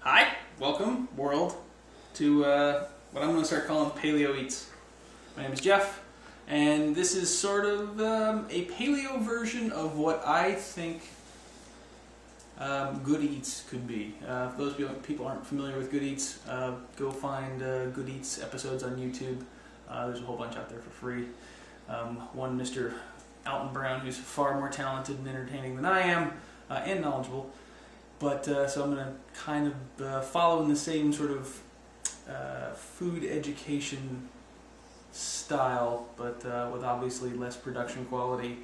Hi, welcome, world, to what I'm going to start calling Paleo Eats. My name is Jeff, and this is sort of a paleo version of what I think Good Eats could be. If those people aren't familiar with Good Eats, go find Good Eats episodes on YouTube. There's a whole bunch out there for free. One Mr. Alton Brown, who's far more talented and entertaining than I am, and knowledgeable. But so I'm going to kind of follow in the same sort of food education style, but with obviously less production quality,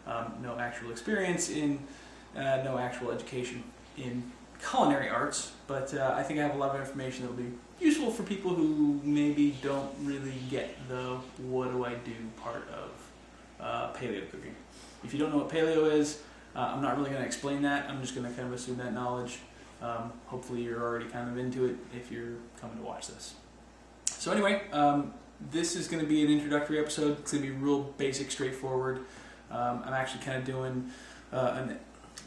no actual experience in, no actual education in culinary arts. But I think I have a lot of information that will be useful for people who maybe don't really get the what do I do part of paleo cooking. If you don't know what paleo is, I'm not really going to explain that. I'm just going to kind of assume that knowledge. Hopefully you're already kind of into it if you're coming to watch this. So anyway, this is going to be an introductory episode. It's going to be real basic, straightforward. I'm actually kind of doing a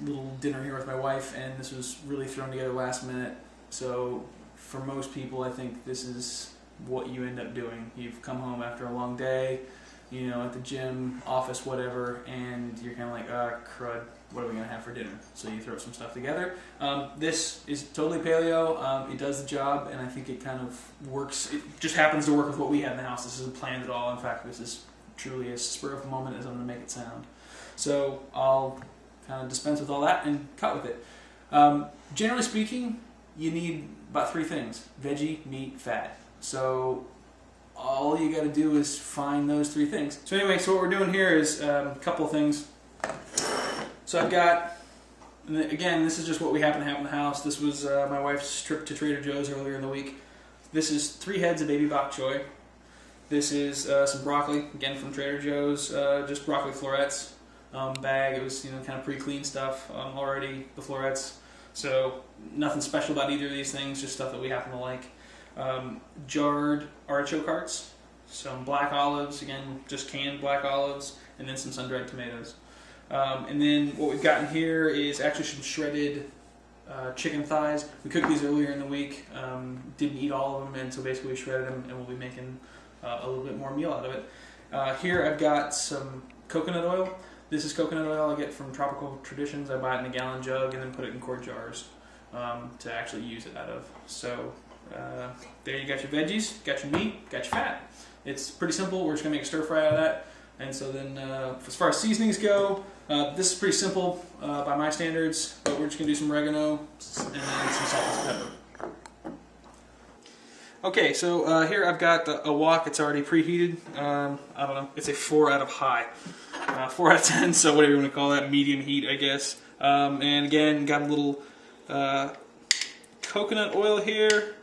little dinner here with my wife, and this was really thrown together last minute. So for most people, I think this is what you end up doing. You've come home after a long day, you know, at the gym, office, whatever, and you're kind of like, crud, what are we going to have for dinner? So you throw some stuff together. This is totally paleo. It does the job, and I think it kind of works. It just happens to work with what we have in the house. This isn't planned at all. In fact, this is truly as spur of the moment as I'm going to make it sound. So I'll kind of dispense with all that and cut with it. Generally speaking, you need about three things: veggie, meat, fat. So all you got to do is find those three things. So anyway, so what we're doing here is a couple of things. So I've got, again, this is just what we happen to have in the house. This was my wife's trip to Trader Joe's earlier in the week. This is 3 heads of baby bok choy. This is some broccoli, again from Trader Joe's, just broccoli florets bag. It was, you know, kind of pre-clean stuff already, the florets. So nothing special about either of these things, just stuff that we happen to like. Jarred artichoke hearts, some black olives, again just canned black olives, and then some sun-dried tomatoes. And then what we've got in here is actually some shredded chicken thighs. We cooked these earlier in the week, didn't eat all of them, and so basically we shredded them, and we'll be making a little bit more meal out of it. Here I've got some coconut oil. This is coconut oil I get from Tropical Traditions. I buy it in a gallon jug and then put it in quart jars to actually use it out of. So there you got your veggies, got your meat, got your fat. It's pretty simple. We're just going to make a stir fry out of that. And so then as far as seasonings go, this is pretty simple by my standards, but we're just going to do some oregano and then some salt and pepper. Okay, so here I've got a wok. It's already preheated. I don't know. It's a 4 out of high. 4 out of 10, so whatever you want to call that, medium heat, I guess. And again, got a little coconut oil here.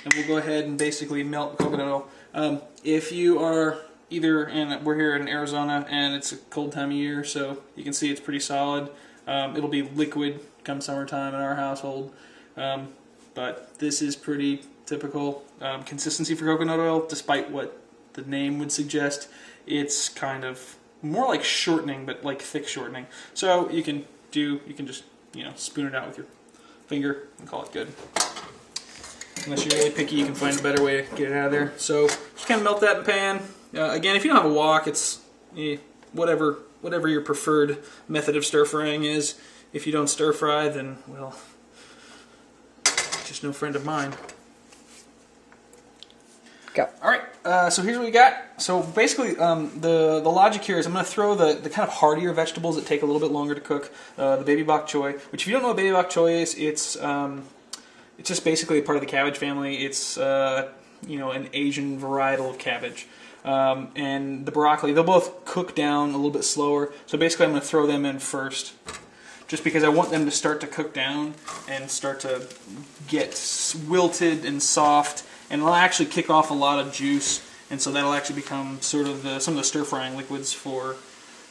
And we'll go ahead and basically melt the coconut oil. If you are we're here in Arizona, and it's a cold time of year, so you can see it's pretty solid. It'll be liquid come summertime in our household. But this is pretty typical consistency for coconut oil, despite what the name would suggest. It's kind of more like shortening, but like thick shortening. So you can just, you know, spoon it out with your finger and call it good. Unless you're really picky, you can find a better way to get it out of there. So just kind of melt that in the pan. Again, if you don't have a wok, it's whatever your preferred method of stir frying is. If you don't stir fry, then, well, just no friend of mine. Go. All right, so here's what we got. So basically, the logic here is I'm going to throw the kind of heartier vegetables that take a little bit longer to cook, the baby bok choy, which if you don't know what baby bok choy is, it's just basically a part of the cabbage family. It's you know, an Asian varietal of cabbage. And the broccoli, they'll both cook down a little bit slower. So basically I'm going to throw them in first, just because I want them to start to cook down and start to get wilted and soft. And it'll actually kick off a lot of juice. And so that'll actually become sort of some of the stir-frying liquids for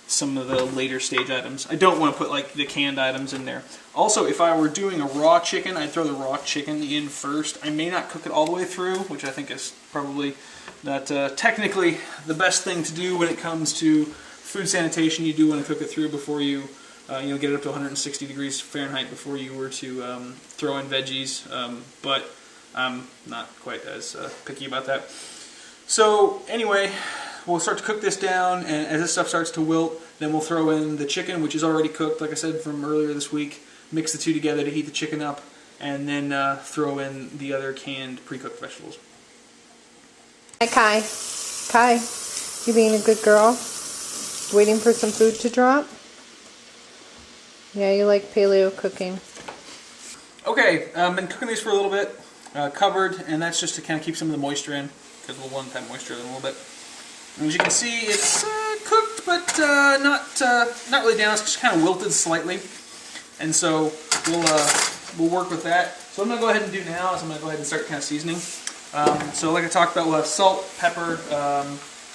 some of the later stage items. I don't want to put like the canned items in there. Also, if I were doing a raw chicken, I'd throw the raw chicken in first. I may not cook it all the way through, which I think is probably not technically the best thing to do when it comes to food sanitation. You do want to cook it through before you get it up to 160 degrees Fahrenheit before you were to throw in veggies, but I'm not quite as picky about that. So anyway, we'll start to cook this down, and as this stuff starts to wilt, then we'll throw in the chicken, which is already cooked, like I said, from earlier this week. Mix the two together to heat the chicken up, and then throw in the other canned pre-cooked vegetables. Hi, Kai. Kai, you being a good girl? Waiting for some food to drop? Yeah, you like paleo cooking. Okay, I've been cooking these for a little bit, covered, and that's just to kind of keep some of the moisture in, because we'll want that moisture in a little bit. And as you can see, it's cooked, but not really down. It's just kind of wilted slightly, and so we'll work with that. So what I'm going to go ahead and do now is I'm going to go ahead and start kind of seasoning. So like I talked about, we'll have salt, pepper,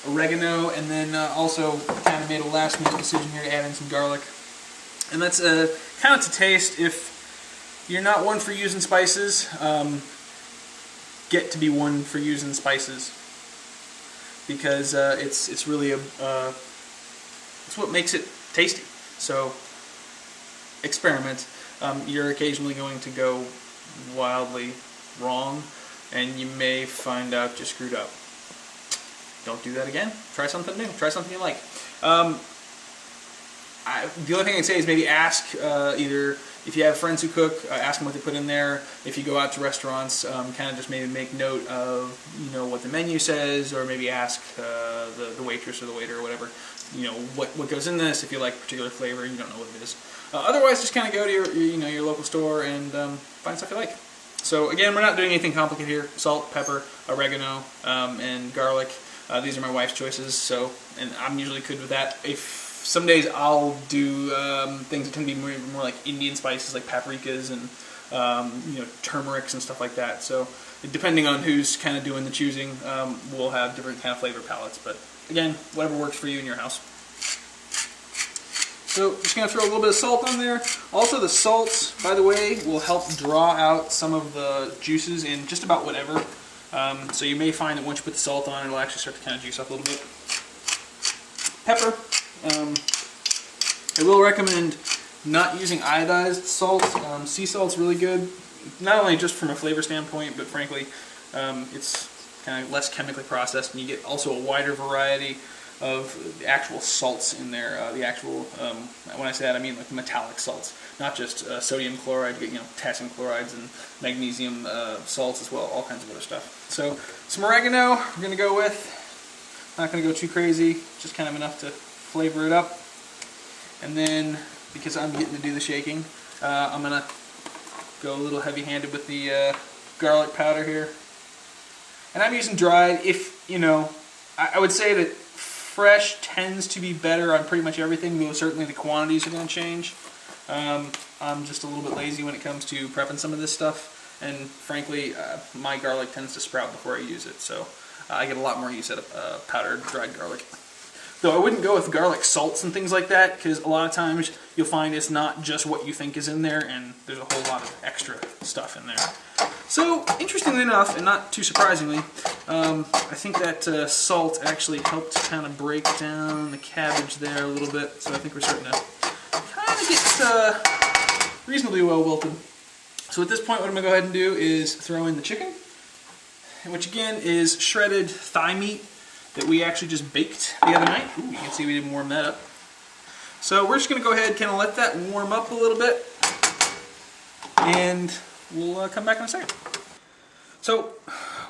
oregano, and then also kind of made a last minute decision here to add in some garlic. And that's kind of to taste. If you're not one for using spices, get to be one for using spices, because it's really it's what makes it tasty. So experiment. You're occasionally going to go wildly wrong, and you may find out you screwed up. Don't do that again. Try something new. Try something you like. The only thing I can say is maybe ask either if you have friends who cook, ask them what they put in there. If you go out to restaurants, kind of just maybe make note of what the menu says, or maybe ask the waitress or the waiter or whatever, what goes in this. If you like a particular flavor, you don't know what it is. Otherwise, just kind of go to your local store and find stuff you like. So again, we're not doing anything complicated here. Salt, pepper, oregano, and garlic. These are my wife's choices, and I'm usually good with that. If some days I'll do things that tend to be more like Indian spices, like paprikas and turmerics and stuff like that. So depending on who's kind of doing the choosing, we'll have different kind of flavor palettes. But again, whatever works for you in your house. So just going to throw a little bit of salt on there. Also, the salt, by the way, will help draw out some of the juices in just about whatever. So you may find that once you put the salt on, it'll actually start to kind of juice up a little bit. Pepper. I will recommend not using iodized salt. Sea salt's really good, not only just from a flavor standpoint, but frankly, it's kind of less chemically processed, and you get also a wider variety of the actual salts in there. The actual, when I say that, I mean like metallic salts, not just sodium chloride. You get potassium chlorides and magnesium salts as well, all kinds of other stuff. So some oregano we're going to go with. Not going to go too crazy, just kind of enough to flavor it up. And then, because I'm getting to do the shaking, I'm going to go a little heavy-handed with the garlic powder here. And I'm using dried. I would say that fresh tends to be better on pretty much everything, though certainly the quantities are going to change. I'm just a little bit lazy when it comes to prepping some of this stuff, and frankly, my garlic tends to sprout before I use it, so I get a lot more use out of powdered dried garlic. Though I wouldn't go with garlic salts and things like that, because a lot of times you'll find it's not just what you think is in there, and there's a whole lot of extra stuff in there. So, interestingly enough, and not too surprisingly, I think that salt actually helped kind of break down the cabbage there a little bit, so I think we're starting to kind of get reasonably well wilted. So at this point, what I'm going to go ahead and do is throw in the chicken, which again is shredded thigh meat that we actually just baked the other night. Ooh, you can see we didn't warm that up. So we're just going to go ahead and kind of let that warm up a little bit, and we'll come back in a second. So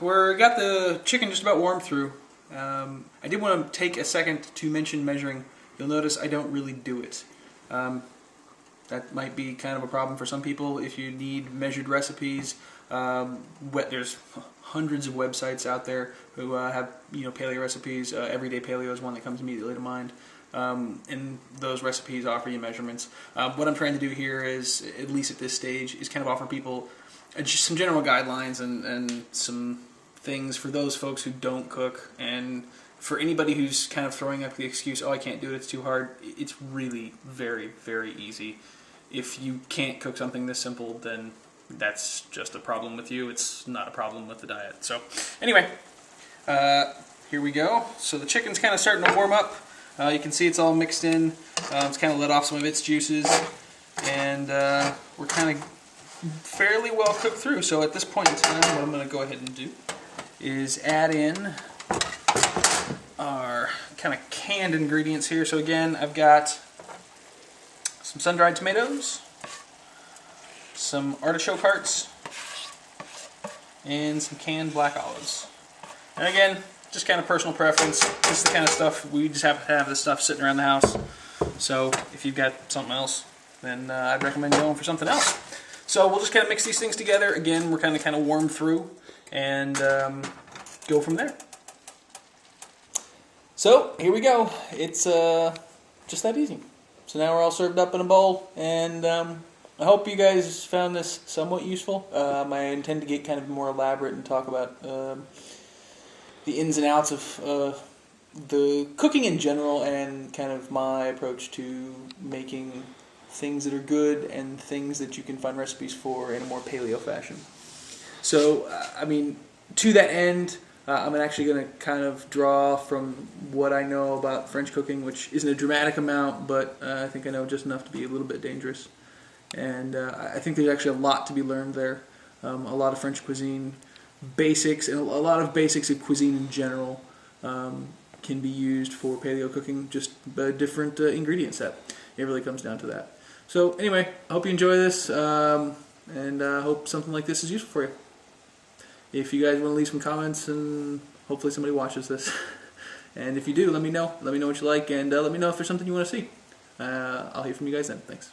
we're got the chicken just about warmed through. I did want to take a second to mention measuring. You'll notice I don't really do it. That might be kind of a problem for some people. If you need measured recipes, there's hundreds of websites out there who have paleo recipes. Everyday Paleo is one that comes immediately to mind. And those recipes offer you measurements. What I'm trying to do here is, at least at this stage, is kind of offer people just some general guidelines and some things for those folks who don't cook, and for anybody who's kind of throwing up the excuse, oh, I can't do it, it's too hard. It's really very, very easy. If you can't cook something this simple, then that's just a problem with you. It's not a problem with the diet. So anyway, here we go. So the chicken's kind of starting to warm up. You can see it's all mixed in. It's kind of let off some of its juices, and we're kind of fairly well cooked through. So at this point in time, what I'm going to go ahead and do is add in our kind of canned ingredients here. So again, I've got some sun-dried tomatoes, some artichoke hearts, and some canned black olives. And again, just kind of personal preference. This is the kind of stuff, we just happen to have this stuff sitting around the house. So if you've got something else, then I'd recommend going for something else. So we'll just kind of mix these things together. Again, we're kind of warm through, and go from there. So here we go. It's just that easy. So now we're all served up in a bowl, and I hope you guys found this somewhat useful. I intend to get kind of more elaborate and talk about the ins and outs of the cooking in general, and kind of my approach to making things that are good and things that you can find recipes for in a more paleo fashion. So, I mean, to that end, I'm actually going to kind of draw from what I know about French cooking, which isn't a dramatic amount, but I think I know just enough to be a little bit dangerous. And I think there's actually a lot to be learned there. A lot of French cuisine basics, and a lot of basics of cuisine in general can be used for paleo cooking, just a different ingredient set. It really comes down to that. So anyway, I hope you enjoy this, and I hope something like this is useful for you. If you guys want to leave some comments, and hopefully somebody watches this, and if you do, let me know. Let me know what you like, and let me know if there's something you want to see. I'll hear from you guys then. Thanks.